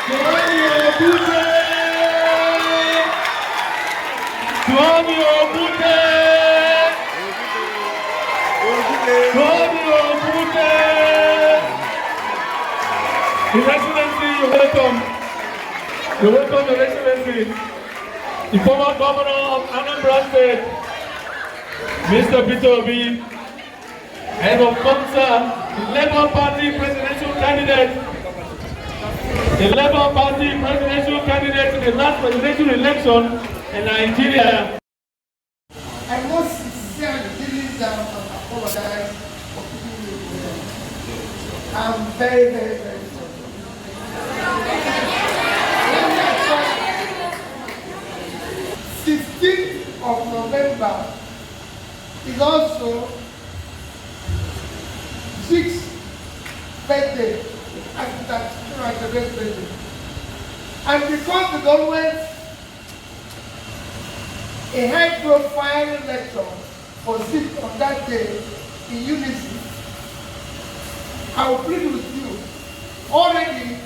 His Excellency, you're welcome. You're welcome, Your Excellency. The former governor of Anambra State, Mr. Peter Obi, head of COMSA, the Labour Party presidential candidate, in the last presidential election in Nigeria. I most sincerely kneeling down and apologize for keeping you waiting. I'm very, very, very sorry. 16th of November is also 6th birthday after Chinua Achebe's birthday. And because the government a high-profile lecture was sit on that day in unison, I will plead with you. Already,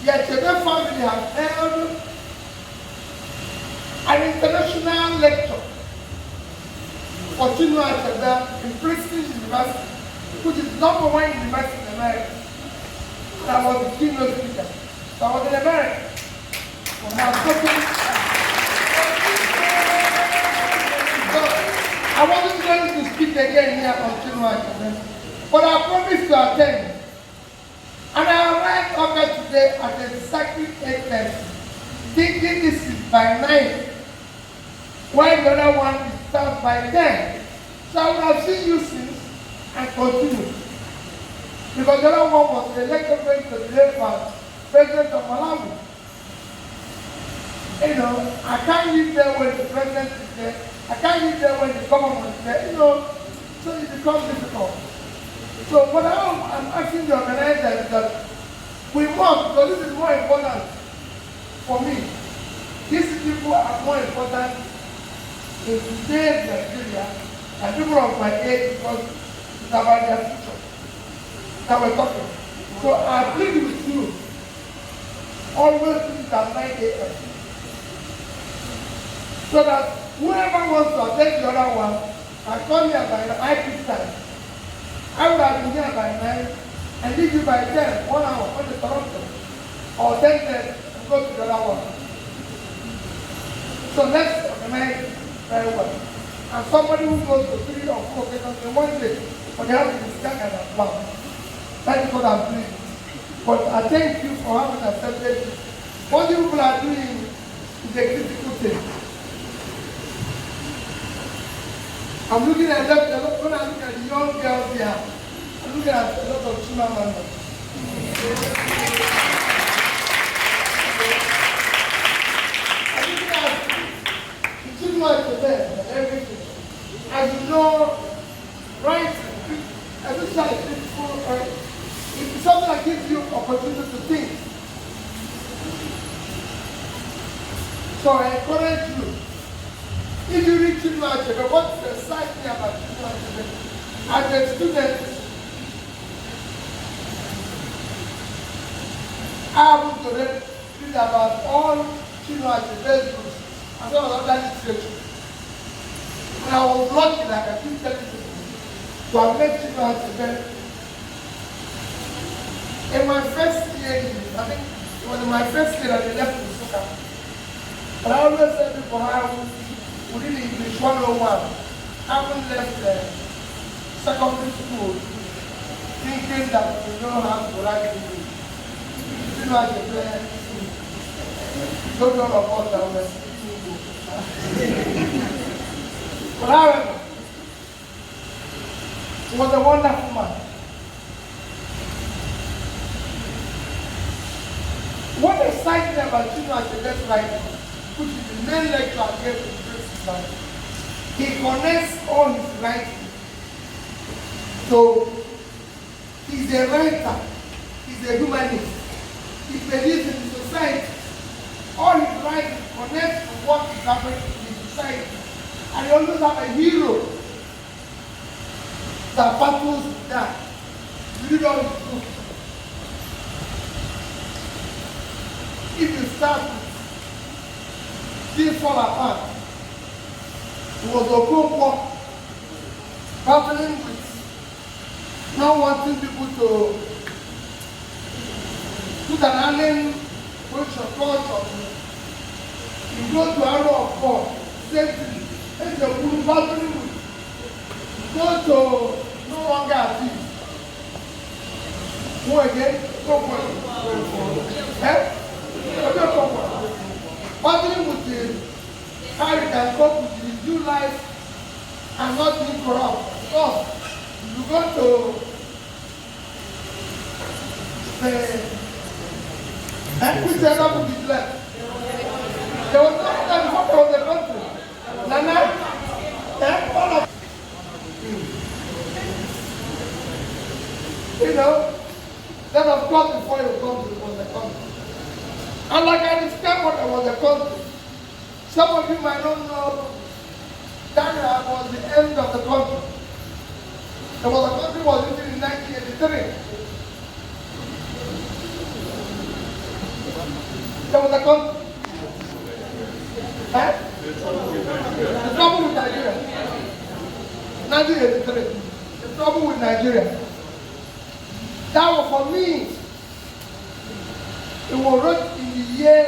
the Achebe family has held an international lecture for Chinua Achebe in Princeton University, which is #1 university in America. And I was the keynote speaker. So I was in America. When I was talking, I wasn't going to speak again here on Chinua Achebe, but I promised to attend. And I arrived Awka today at exactly 8:30, thinking this is by 9, while the other one is starts by 10. So I would have seen you since and continue. Because the other one was elected president as president of Malawi. You know, I can't live there when the president is there. I can't live there when the government is there. You know, so it becomes difficult. So what I'm asking the organizers is that we must, because this is more important for me. These people are more important in today's Nigeria and people of my age because it's about their future that we're talking. So I plead with you, always do it at 9 a.m. so that whoever wants to attend the other one can come here by the IP time. I would have been here by 9 and leave you by 10, 1 hour on the Toronto, or 10:10 and go to the other one. So let's organize very well. And somebody who goes to 3 or 4 occasions in one day, but they have to discuss and plan. That is what I'm doing. But I thank you for having accepted it. What you people are doing is a critical thing. I'm looking at that, when I look at the young girls here, I'm looking at a lot of Chimamanda. I'm looking at the Chinua Achebe and everything. As you know, right, especially people, it's something that gives you opportunity to think. So I encourage you. If you read Chinua Achebe, what excites me about Chinua Achebe? As a student, I happened to read about all Chinua Achebe's books and all other literature. And I was lucky, like I keep telling people, to have met Chinua Achebe. In my first year, I think it was in my first year that they left in Suka. But I always tell people how within English 101, haven't left secondary school thinking that we know how to write English. You know, as a player, don't know about that word. But however, he was a wonderful man. What excites me about Chinua Achebe's writing, which is the main lecture I gave to he connects all his writing. So he's a writer, he's a humanist, he believes in the society. All his writing connects to what is happening in the society. And he always have a hero that battles with that. You read all his books. if you start with things fall apart, it was Okonkwo battling with not wanting people to put an alien position culture. You go to Arrow of God, same thing. It's a good battling with. Go to no longer at this. Go again, go for it. Eh? Battling with the how you can cope with the new life and not being corrupt. So, you go to which other book is left? There was no time before there was a country. Nana? All of you know, then of course before you come to was a country. And like I described what was a country, some of you might not know Ghana was the end of the country. There was a country was written in 1983. There was a country. Eh? The trouble with Nigeria. 1983. The trouble with Nigeria. That was for me. It was wrote in the year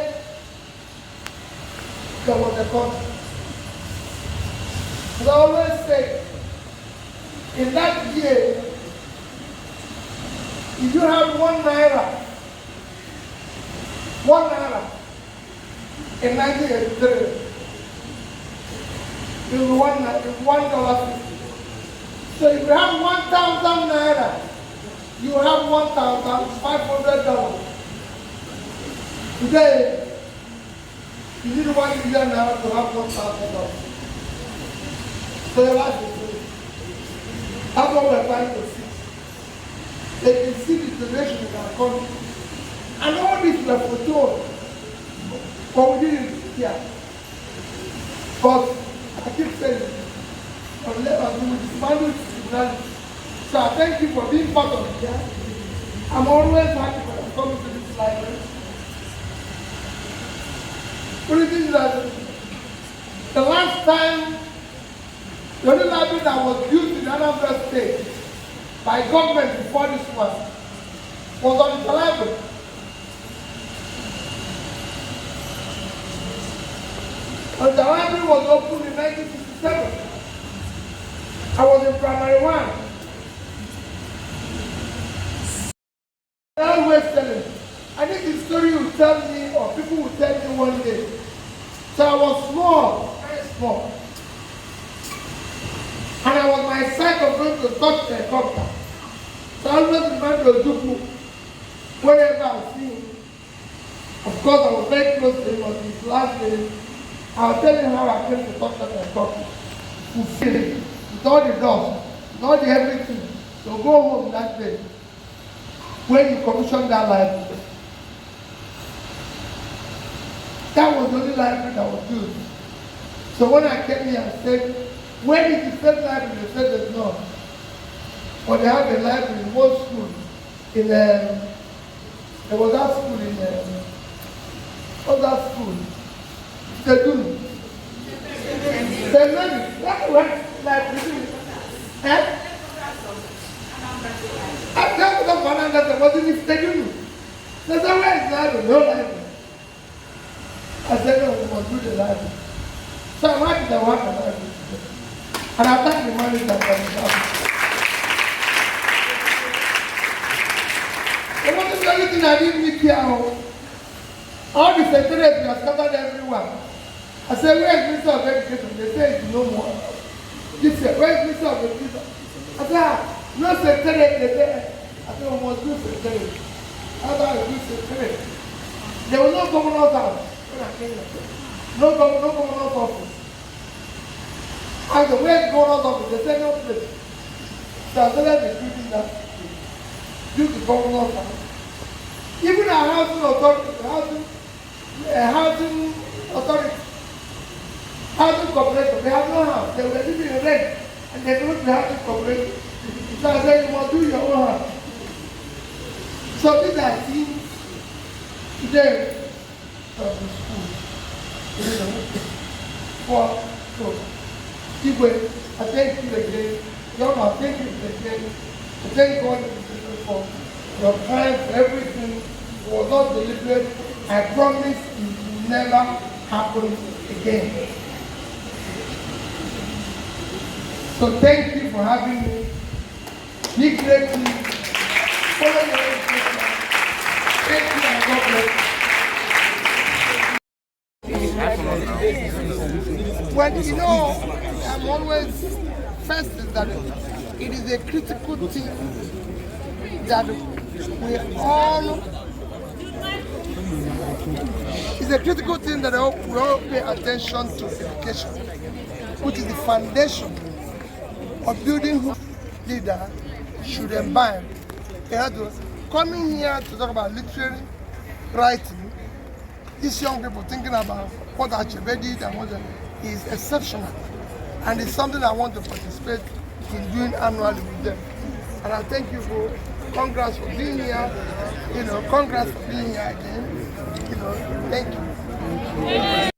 there was a country. As I always say, in that year, if you have 1 naira in 1983, it was $1.50. So if you have 1,000 naira, you have $1,500. Today, you need 1 million naira to have $1,000. So your life is free. That's what we're trying to see. They can see the generation in our country. And all this were foretold. But we didn't hear. But I keep saying, unless I do with manage humanity. So I thank you for being part of it. Yeah? I'm always happy when I'm coming to this library. But it is that the last time, the only library that was built in another state by government before this one was on the library. And the library was opened in 1967. I was in primary 1. I always tell him, I think the story will tell me, or people will tell me one day. So I was small, very small. And I was my sight of going to touch the helicopter. So I always remember Ojuku whenever I see him. Of course, I was very close to him on his last day. I was telling him how I came to touch the helicopter. To feel it, with all the dust, with all the everything. So go home that day when you commissioned that library. That was the only library that was used. So when I came here and said, where is the same library? They said there's none. But they have a library in one school. There was that school in what's that school? Stedun. Stedun. That's what library. Eh? After the Fernanda, there wasn't in Stedun. They said, where is the library? No library. I said, no, we must do the library. So I'm happy that we have the library. And I thank the manager for the job. It wasn't the only thing I didn't meet here. All the secretaries were scattered everywhere. I said, where is Minister of Education? They say it's no more. This year, where is Minister of Education? I said, no secretary. They say, I said, we must do secretary. How do I do secretary? There was no governor's house when I came here. No governor's office. I said, where's governor's office? They said, no place. So I started recruiting that due to governor's house. Even our housing authority, housing corporation, they have no house. They were living in rent and they don't have housing corporation. So I said, you must do your own house. So these are things today. of the school. You know, so, Igwe, I thank you again. Young, I thank you again. I thank God for your time, for everything. It was not deliberate. I promise it will never happen again. So thank you for having me. Be great to follow your education. Thank you and God bless. Well, you know, I'm always first is that it is a critical thing that we all. It's a critical thing that we all pay attention to education, which is the foundation of building who leader should imbibe. Coming here to talk about literary writing, these young people thinking about what Achebe did and what is exceptional, and it's something I want to participate in doing annually with them. And I thank you for congrats for being here. You know, congrats for being here again. You know, thank you.